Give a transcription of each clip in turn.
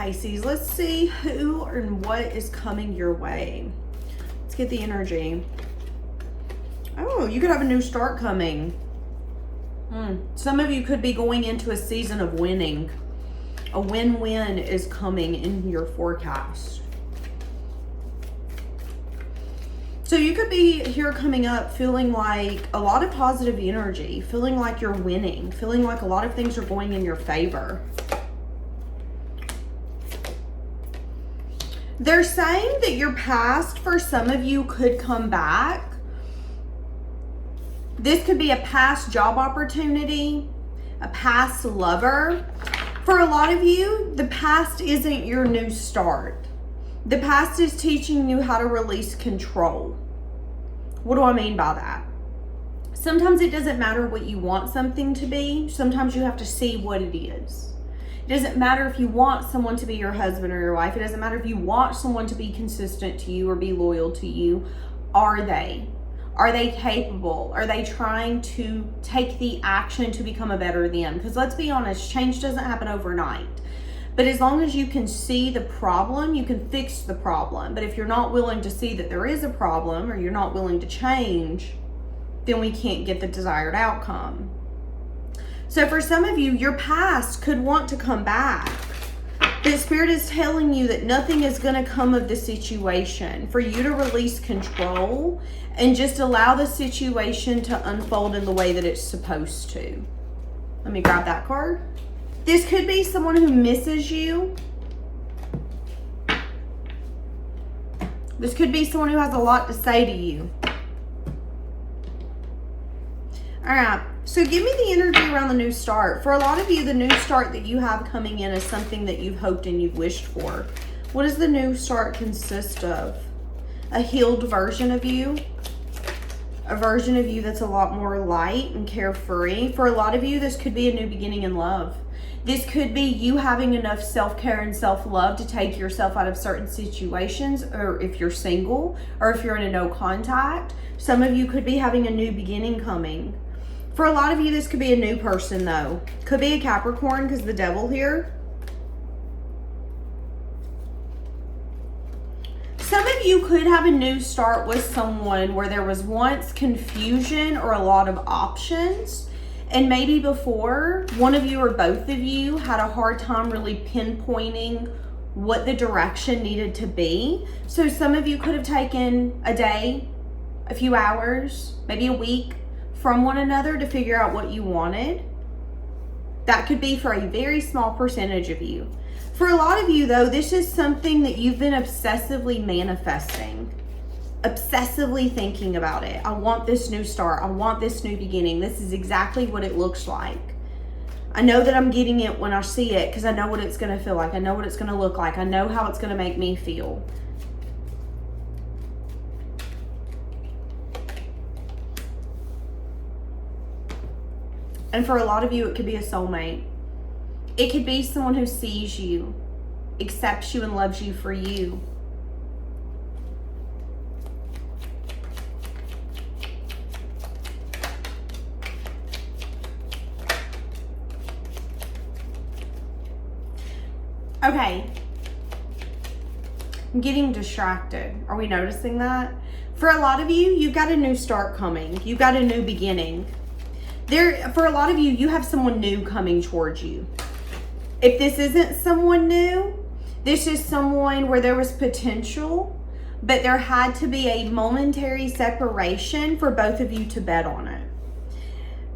Pisces. Let's see who and what is coming your way. Let's get the energy. Oh, you could have a new start coming. Some of you could be going into a season of winning. A win-win is coming in your forecast. So you could be here coming up feeling like a lot of positive energy, feeling like you're winning, feeling like a lot of things are going in your favor. They're saying that your past, for some of you, could come back. This could be a past job opportunity, a past lover. For a lot of you, the past isn't your new start. The past is teaching you how to release control. What do I mean by that? Sometimes it doesn't matter what you want something to be. Sometimes you have to see what it is. It doesn't matter if you want someone to be your husband or your wife. It doesn't matter if you want someone to be consistent to you or be loyal to you. Are they? Are they capable? Are they trying to take the action to become a better them? Because let's be honest, change doesn't happen overnight. But as long as you can see the problem, you can fix the problem. But if you're not willing to see that there is a problem, or you're not willing to change, then we can't get the desired outcome. So for some of you, your past could want to come back. The Spirit is telling you that nothing is going to come of the situation. For you to release control and just allow the situation to unfold in the way that it's supposed to. Let me grab that card. This could be someone who misses you. This could be someone who has a lot to say to you. All right. So give me the energy around the new start. For a lot of you, the new start that you have coming in is something that you've hoped and you've wished for. What does the new start consist of? A healed version of you. A version of you that's a lot more light and carefree. For a lot of you, this could be a new beginning in love. This could be you having enough self-care and self-love to take yourself out of certain situations, or if you're single, or if you're in a no contact. Some of you could be having a new beginning coming. For a lot of you, this could be a new person, though. Could be a Capricorn, because the devil here. Some of you could have a new start with someone where there was once confusion or a lot of options. And maybe before, one of you or both of you had a hard time really pinpointing what the direction needed to be. So some of you could have taken a day, a few hours, maybe a week from one another to figure out what you wanted. That could be for a very small percentage of you. For a lot of you, though, this is something that you've been obsessively manifesting. Obsessively thinking about it. I want this new start. I want this new beginning. This is exactly what it looks like. I know that I'm getting it when I see it because I know what it's going to feel like. I know what it's going to look like. I know how it's going to make me feel. And for a lot of you, it could be a soulmate. It could be someone who sees you, accepts you, and loves you for you. Okay, I'm getting distracted. Are we noticing that? For a lot of you, you've got a new start coming. You've got a new beginning. For a lot of you, you have someone new coming towards you. If this isn't someone new, this is someone where there was potential, but there had to be a momentary separation for both of you to bet on it.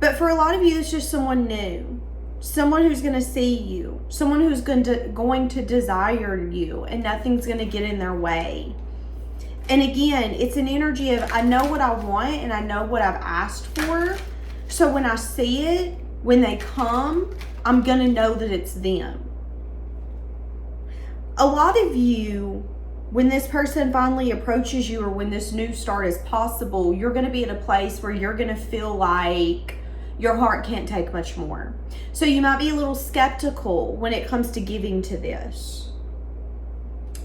But for a lot of you, it's just someone new. Someone who's going to see you, someone who's going to desire you, and nothing's going to get in their way. And again, it's an energy of, I know what I want and I know what I've asked for. So when I see it, when they come, I'm going to know that it's them. A lot of you, when this person finally approaches you or when this new start is possible, you're going to be at a place where you're going to feel like your heart can't take much more. So you might be a little skeptical when it comes to giving to this.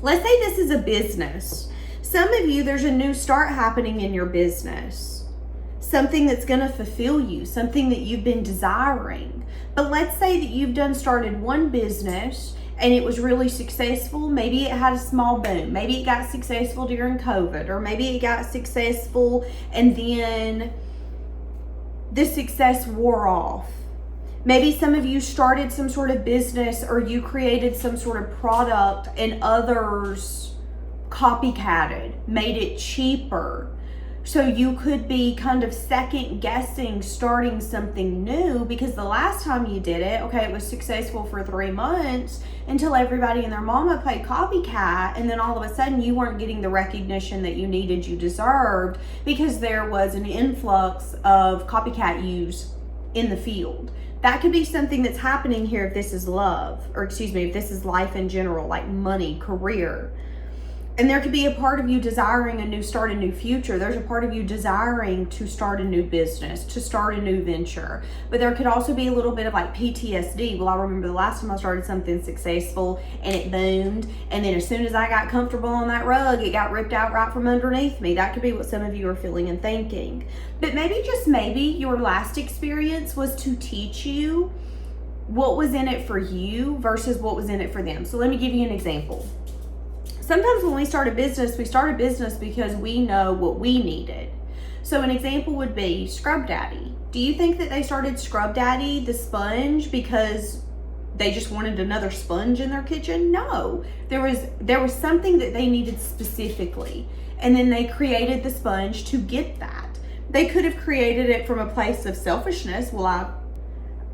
Let's say this is a business. Some of you, there's a new start happening in your business. Something that's going to fulfill you, something that you've been desiring. But let's say that you've started one business and it was really successful. Maybe it had a small boom. Maybe it got successful during COVID, or maybe it got successful and then the success wore off. Maybe some of you started some sort of business, or you created some sort of product and others copycatted, made it cheaper. So you could be kind of second guessing starting something new, because the last time you did it, okay, it was successful for 3 months until everybody and their mama played copycat, and then all of a sudden you weren't getting the recognition that you needed, you deserved, because there was an influx of copycat use in the field. That could be something that's happening here if this is love, or excuse me, if this is life in general, like money, career. And there could be a part of you desiring a new start, a new future. There's a part of you desiring to start a new business, to start a new venture. But there could also be a little bit of like PTSD. Well, I remember the last time I started something successful and it boomed. And then as soon as I got comfortable on that rug, it got ripped out right from underneath me. That could be what some of you are feeling and thinking. But maybe, just maybe, your last experience was to teach you what was in it for you versus what was in it for them. So let me give you an example. Sometimes when we start a business because we know what we needed. So an example would be Scrub Daddy. Do you think that they started Scrub Daddy, the sponge, because they just wanted another sponge in their kitchen? No, there was something that they needed specifically, and then they created the sponge to get that. They could have created it from a place of selfishness. Well,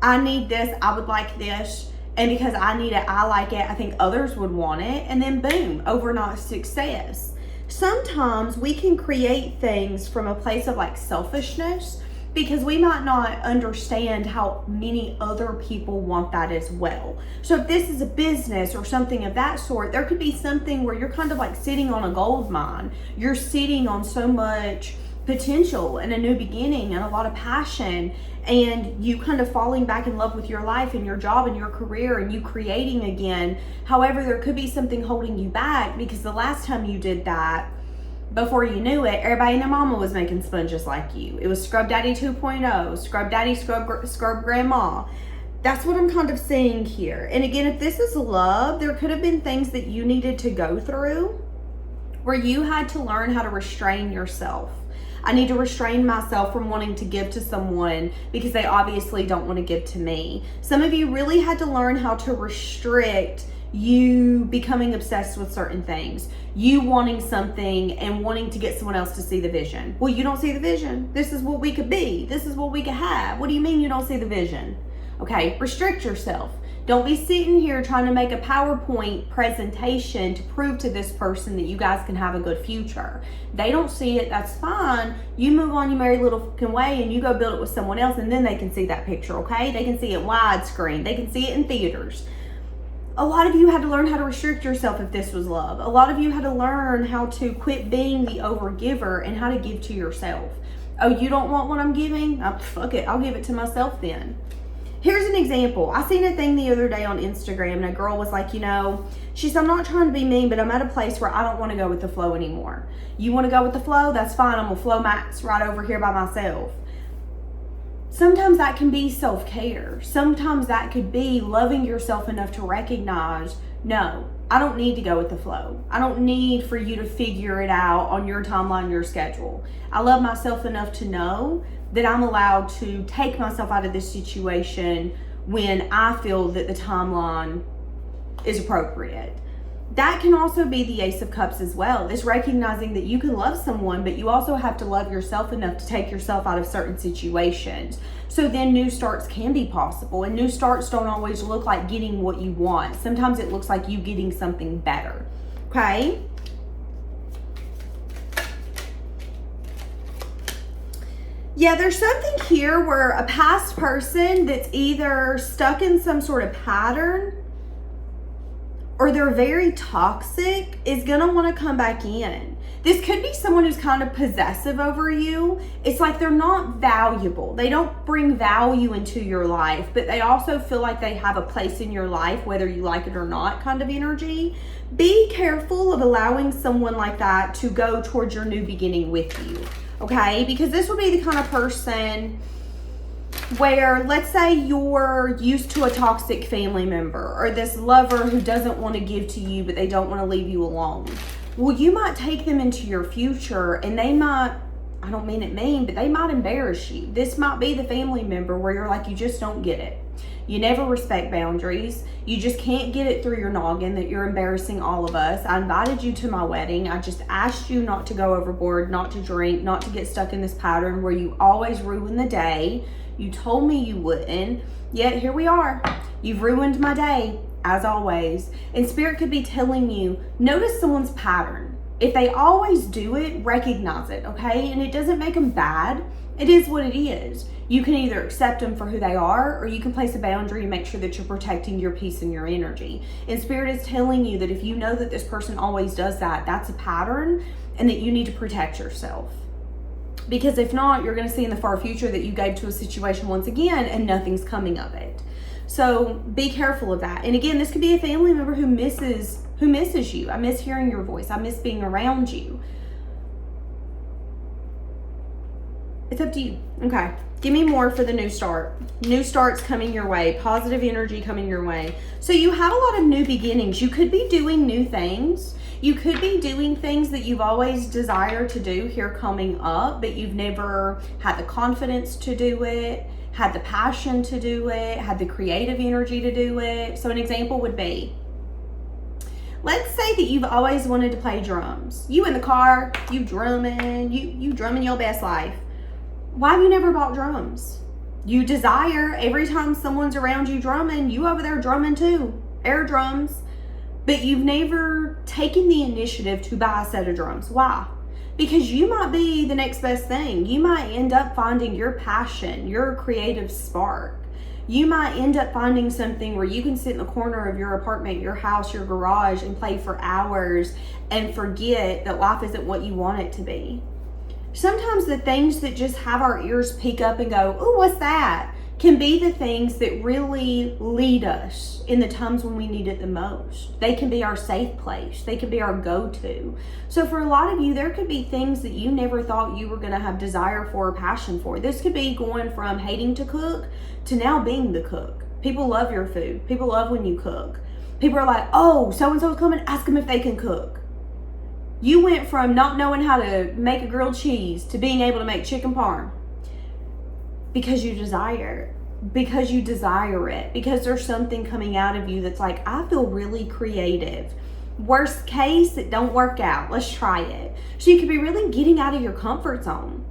I need this, I would like this, and because I need it, I like it, I think others would want it, and then boom, overnight success. Sometimes we can create things from a place of like selfishness, because we might not understand how many other people want that as well. So if this is a business or something of that sort, there could be something where you're kind of like sitting on a gold mine. You're sitting on so much potential and a new beginning and a lot of passion, and you kind of falling back in love with your life and your job and your career and you creating again. However, there could be something holding you back, because the last time you did that, before you knew it, everybody and their mama was making sponges like you. It was Scrub Daddy 2.0, Scrub Daddy, Scrub Grandma. That's what I'm kind of seeing here. And again, if this is love, there could have been things that you needed to go through where you had to learn how to restrain yourself. I need to restrain myself from wanting to give to someone because they obviously don't want to give to me. Some of you really had to learn how to restrict you becoming obsessed with certain things, you wanting something and wanting to get someone else to see the vision. Well, you don't see the vision. This is what we could be. This is what we could have. What do you mean you don't see the vision? Okay, restrict yourself. Don't be sitting here trying to make a PowerPoint presentation to prove to this person that you guys can have a good future. They don't see it, that's fine. You move on your merry little fucking way and you go build it with someone else, and then they can see that picture, okay? They can see it widescreen. They can see it in theaters. A lot of you had to learn how to restrict yourself if this was love. A lot of you had to learn how to quit being the overgiver and how to give to yourself. Oh, you don't want what I'm giving? Oh, fuck it, I'll give it to myself then. Here's an example. I seen a thing the other day on Instagram, and a girl was like, she said, I'm not trying to be mean, but I'm at a place where I don't want to go with the flow anymore. You want to go with the flow? That's fine. I'm going to flow max right over here by myself. Sometimes that can be self-care. Sometimes that could be loving yourself enough to recognize, no, I don't need to go with the flow. I don't need for you to figure it out on your timeline, your schedule. I love myself enough to know that I'm allowed to take myself out of this situation when I feel that the timeline is appropriate. That can also be the Ace of Cups as well. It's recognizing that you can love someone, but you also have to love yourself enough to take yourself out of certain situations. So then new starts can be possible, and new starts don't always look like getting what you want. Sometimes it looks like you getting something better, okay? Yeah, there's something here where a past person that's either stuck in some sort of pattern or they're very toxic is going to want to come back in. This could be someone who's kind of possessive over you. It's like they're not valuable. They don't bring value into your life, but they also feel like they have a place in your life, whether you like it or not, kind of energy. Be careful of allowing someone like that to go towards your new beginning with you, okay? Because this would be the kind of person where let's say you're used to a toxic family member or this lover who doesn't want to give to you, but they don't want to leave you alone. Well, you might take them into your future and they might, I don't mean it mean, but they might embarrass you. This might be the family member where you're like, you just don't get it. You never respect boundaries. You just can't get it through your noggin that you're embarrassing all of us. I invited you to my wedding. I just asked you not to go overboard, not to drink, not to get stuck in this pattern where you always ruin the day. You told me you wouldn't, yet here we are. You've ruined my day, as always. And Spirit could be telling you, notice someone's pattern. If they always do it, recognize it, okay? And it doesn't make them bad. It is what it is. You can either accept them for who they are, or you can place a boundary and make sure that you're protecting your peace and your energy. And Spirit is telling you that if you know that this person always does that, that's a pattern, and that you need to protect yourself. Because if not, you're going to see in the far future that you gave to a situation once again and nothing's coming of it. So be careful of that. And again, this could be a family member who misses you. I miss hearing your voice. I miss being around you. It's up to you. Okay. Give me more for the new start. New starts coming your way. Positive energy coming your way. So you have a lot of new beginnings. You could be doing new things. You could be doing things that you've always desired to do here coming up, but you've never had the confidence to do it, had the passion to do it, had the creative energy to do it. So an example would be, let's say that you've always wanted to play drums. You in the car, you drumming, you drumming your best life. Why have you never bought drums? You desire every time someone's around you drumming, you over there drumming too, air drums, but you've never taken the initiative to buy a set of drums. Why? Because you might be the next best thing. You might end up finding your passion, your creative spark. You might end up finding something where you can sit in the corner of your apartment, your house, your garage, and play for hours and forget that life isn't what you want it to be. Sometimes the things that just have our ears peek up and go, "Ooh, what's that?" can be the things that really lead us in the times when we need it the most. They can be our safe place. They can be our go-to. So for a lot of you, there could be things that you never thought you were going to have desire for or passion for. This could be going from hating to cook to now being the cook. People love your food. People love when you cook. People are like, "Oh, so-and-so's coming, ask them if they can cook." You went from not knowing how to make a grilled cheese to being able to make chicken parm because you desire it, because there's something coming out of you that's like, I feel really creative. Worst case, it don't work out. Let's try it. So you could be really getting out of your comfort zone.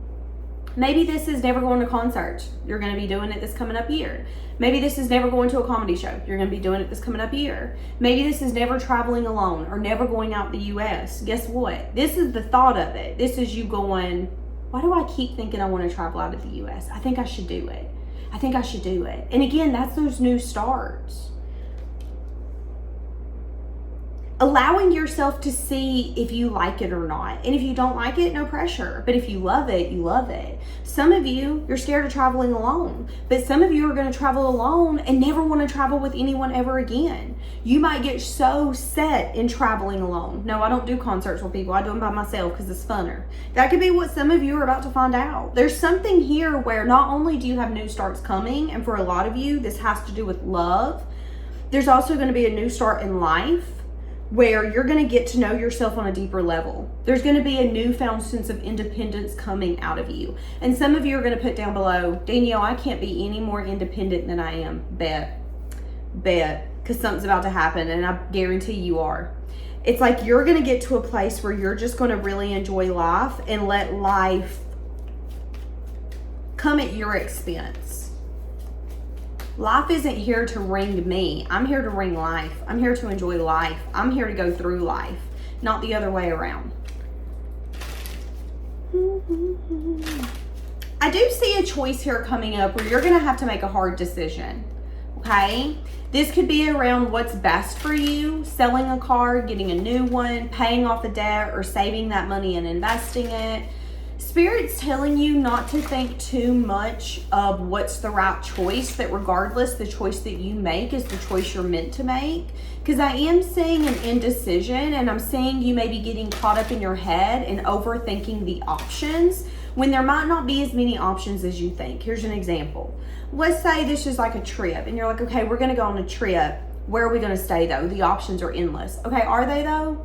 Maybe this is never going to concerts. You're going to be doing it this coming up year. Maybe this is never going to a comedy show. You're going to be doing it this coming up year. Maybe this is never traveling alone or never going out the U.S. Guess what? This is the thought of it. This is you going, why do I keep thinking I want to travel out of the U.S.? I think I should do it. I think I should do it. And again, that's those new starts. Allowing yourself to see if you like it or not. And if you don't like it, no pressure. But if you love it, you love it. Some of you, you're scared of traveling alone. But some of you are going to travel alone and never want to travel with anyone ever again. You might get so set in traveling alone. No, I don't do concerts with people. I do them by myself because it's funner. That could be what some of you are about to find out. There's something here where not only do you have new starts coming, and for a lot of you, this has to do with love. There's also going to be a new start in life, where you're going to get to know yourself on a deeper level. There's going to be a newfound sense of independence coming out of you. And some of you are going to put down below, Danielle, I can't be any more independent than I am. Bet. Because something's about to happen, and I guarantee you are. It's like you're going to get to a place where you're just going to really enjoy life and let life come at your expense. Life isn't here to ring me. I'm here to ring life. I'm here to enjoy life. I'm here to go through life, not the other way around. I do see a choice here coming up where you're going to have to make a hard decision, okay? This could be around what's best for you, selling a car, getting a new one, paying off a debt, or saving that money and investing it. Spirit's telling you not to think too much of what's the right choice, that regardless, the choice that you make is the choice you're meant to make. Because I am seeing an indecision, and I'm seeing you maybe getting caught up in your head and overthinking the options, when there might not be as many options as you think. Here's an example. Let's say this is like a trip and you're like, okay, we're going to go on a trip. Where are we going to stay though? The options are endless. Okay, are they though?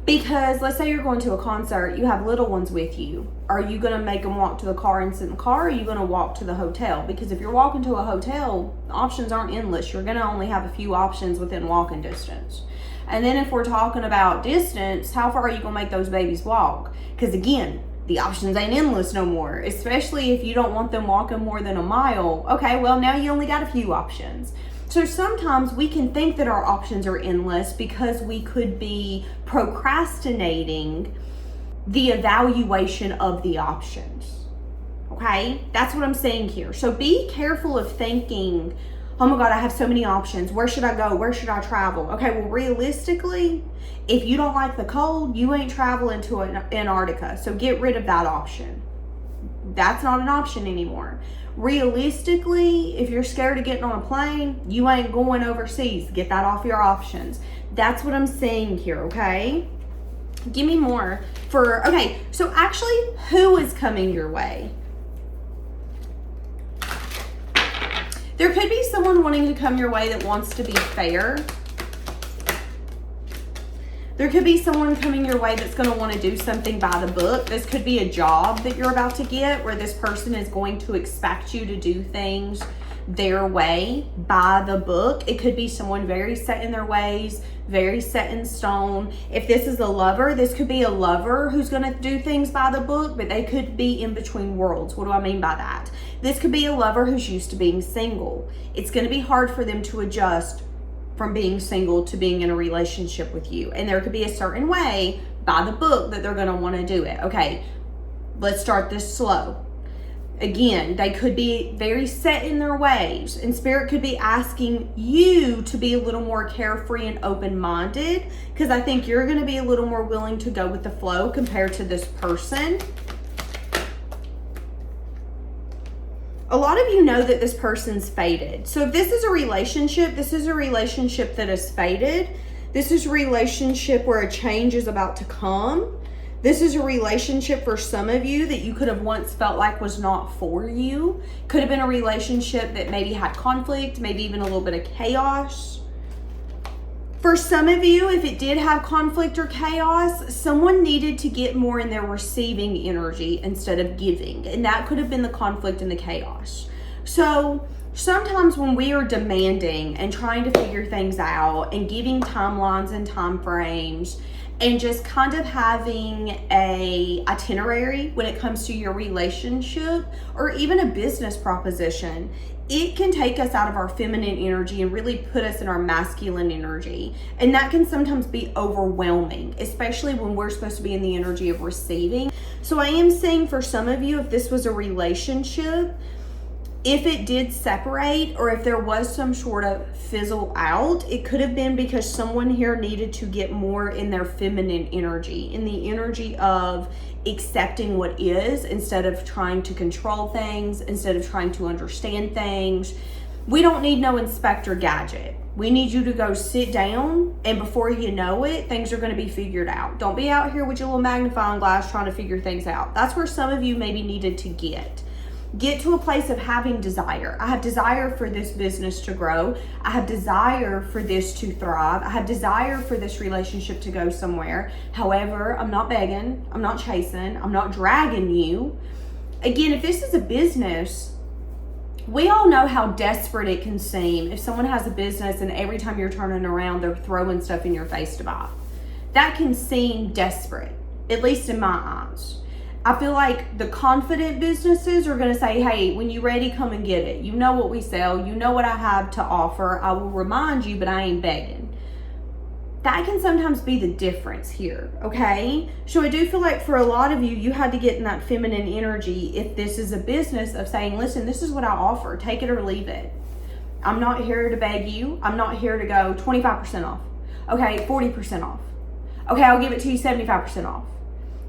Because let's say you're going to a concert, you have little ones with you. Are you going to make them walk to the car and sit in the car, or are you going to walk to the hotel? Because if you're walking to a hotel, options aren't endless. You're going to only have a few options within walking distance. And then if we're talking about distance, how far are you going to make those babies walk? Because again, the options ain't endless no more, especially if you don't want them walking more than a mile. Okay, well, now you only got a few options. So sometimes we can think that our options are endless because we could be procrastinating the evaluation of the options. Okay, that's what I'm saying here. So be careful of thinking, oh my God, I have so many options. Where should I go? Where should I travel? Okay, well, realistically, if you don't like the cold, you ain't traveling to Antarctica. So get rid of that option. That's not an option anymore. Realistically, if you're scared of getting on a plane, you ain't going overseas. Get that off your options. That's what I'm saying here, okay? Give me more for, okay, so actually, who is coming your way? There could be someone wanting to come your way that wants to be fair. There could be someone coming your way that's going to want to do something by the book. This could be a job that you're about to get where this person is going to expect you to do things their way, by the book. It could be someone very set in their ways, very set in stone. If this is a lover, this could be a lover who's going to do things by the book, but they could be in between worlds. What do I mean by that? This could be a lover who's used to being single. It's going to be hard for them to adjust from being single to being in a relationship with you. And there could be a certain way by the book that they're going to want to do it. Okay, let's start this slow. Again, they could be very set in their ways, and Spirit could be asking you to be a little more carefree and open-minded, because I think you're going to be a little more willing to go with the flow compared to this person. A lot of you know that this person's faded. So if this is a relationship, this is a relationship that is faded. This is a relationship where a change is about to come. This is a relationship for some of you that you could have once felt like was not for you. Could have been a relationship that maybe had conflict, maybe even a little bit of chaos. For some of you, if it did have conflict or chaos, someone needed to get more in their receiving energy instead of giving. And that could have been the conflict and the chaos. So sometimes when we are demanding and trying to figure things out and giving timelines and time frames and just kind of having a itinerary when it comes to your relationship or even a business proposition, it can take us out of our feminine energy and really put us in our masculine energy. And that can sometimes be overwhelming, especially when we're supposed to be in the energy of receiving. So I am saying for some of you, if this was a relationship, if it did separate or if there was some sort of fizzle out, it could have been because someone here needed to get more in their feminine energy, in the energy of accepting what is instead of trying to control things, instead of trying to understand things. We don't need no Inspector Gadget. We need you to go sit down, and before you know it, things are going to be figured out. Don't be out here with your little magnifying glass trying to figure things out. That's where some of you maybe needed to get to a place of having desire. I have desire for this business to grow. I have desire for this to thrive. I have desire for this relationship to go somewhere. However, I'm not begging. I'm not chasing. I'm not dragging you. Again, if this is a business, we all know how desperate it can seem if someone has a business and every time you're turning around, they're throwing stuff in your face to buy. That can seem desperate, at least in my eyes. I feel like the confident businesses are going to say, hey, when you're ready, come and get it. You know what we sell. You know what I have to offer. I will remind you, but I ain't begging. That can sometimes be the difference here, okay? So I do feel like for a lot of you, you had to get in that feminine energy if this is a business of saying, listen, this is what I offer. Take it or leave it. I'm not here to beg you. I'm not here to go 25% off. Okay, 40% off. Okay, I'll give it to you 75% off.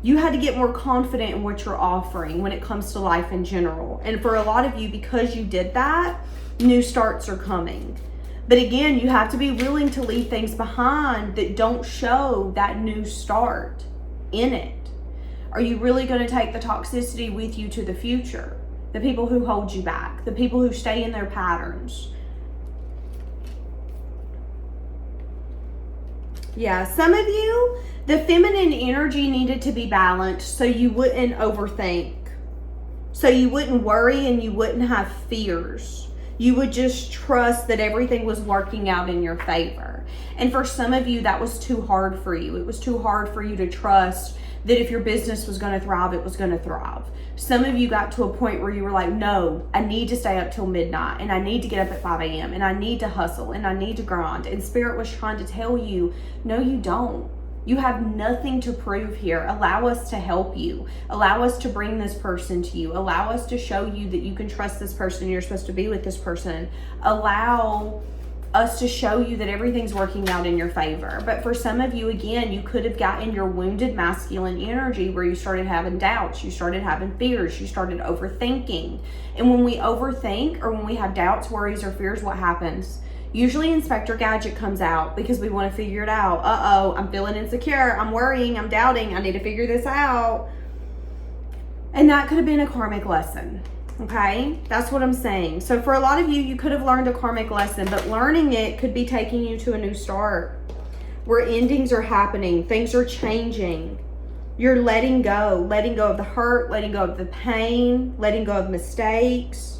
You had to get more confident in what you're offering when it comes to life in general. And for a lot of you, because you did that, new starts are coming. But again, you have to be willing to leave things behind that don't show that new start in it. Are you really going to take the toxicity with you to the future? The people who hold you back, the people who stay in their patterns. Yeah, some of you, the feminine energy needed to be balanced so you wouldn't overthink. So you wouldn't worry and you wouldn't have fears. You would just trust that everything was working out in your favor. And for some of you, that was too hard for you. It was too hard for you to trust that if your business was going to thrive, it was going to thrive. Some of you got to a point where you were like, no, I need to stay up till midnight, and I need to get up at 5 a.m. and I need to hustle and I need to grind. And Spirit was trying to tell you, no, you don't. You have nothing to prove here. Allow us to help you. Allow us to bring this person to you. Allow us to show you that you can trust this person. You're supposed to be with this person. Allow us to show you that everything's working out in your favor. But for some of you, again, you could have gotten your wounded masculine energy where you started having doubts, you started having fears, you started overthinking. And when we overthink or when we have doubts, worries, or fears, what happens? Usually Inspector Gadget comes out because we want to figure it out. Uh-oh, I'm feeling insecure, I'm worrying, I'm doubting, I need to figure this out. And that could have been a karmic lesson. Okay, that's what I'm saying. So for a lot of you, you could have learned a karmic lesson, but learning it could be taking you to a new start where endings are happening, things are changing. You're letting go of the hurt, letting go of the pain, letting go of mistakes.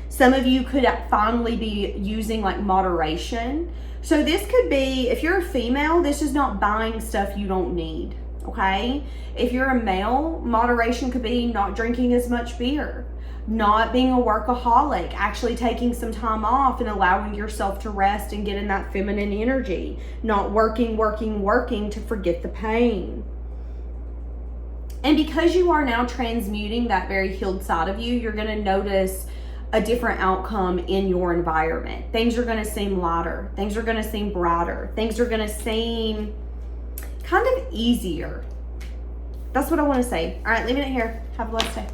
Some of you could finally be using like moderation. So this could be, if you're a female, this is not buying stuff you don't need, okay? If you're a male, moderation could be not drinking as much beer, not being a workaholic, actually taking some time off and allowing yourself to rest and get in that feminine energy, not working to forget the pain. And because you are now transmuting that very healed side of you, you're going to notice a different outcome in your environment. Things are going to seem lighter. Things are going to seem brighter. Things are going to seem kind of easier. That's what I want to say. All right, leaving it here. Have a blessed day.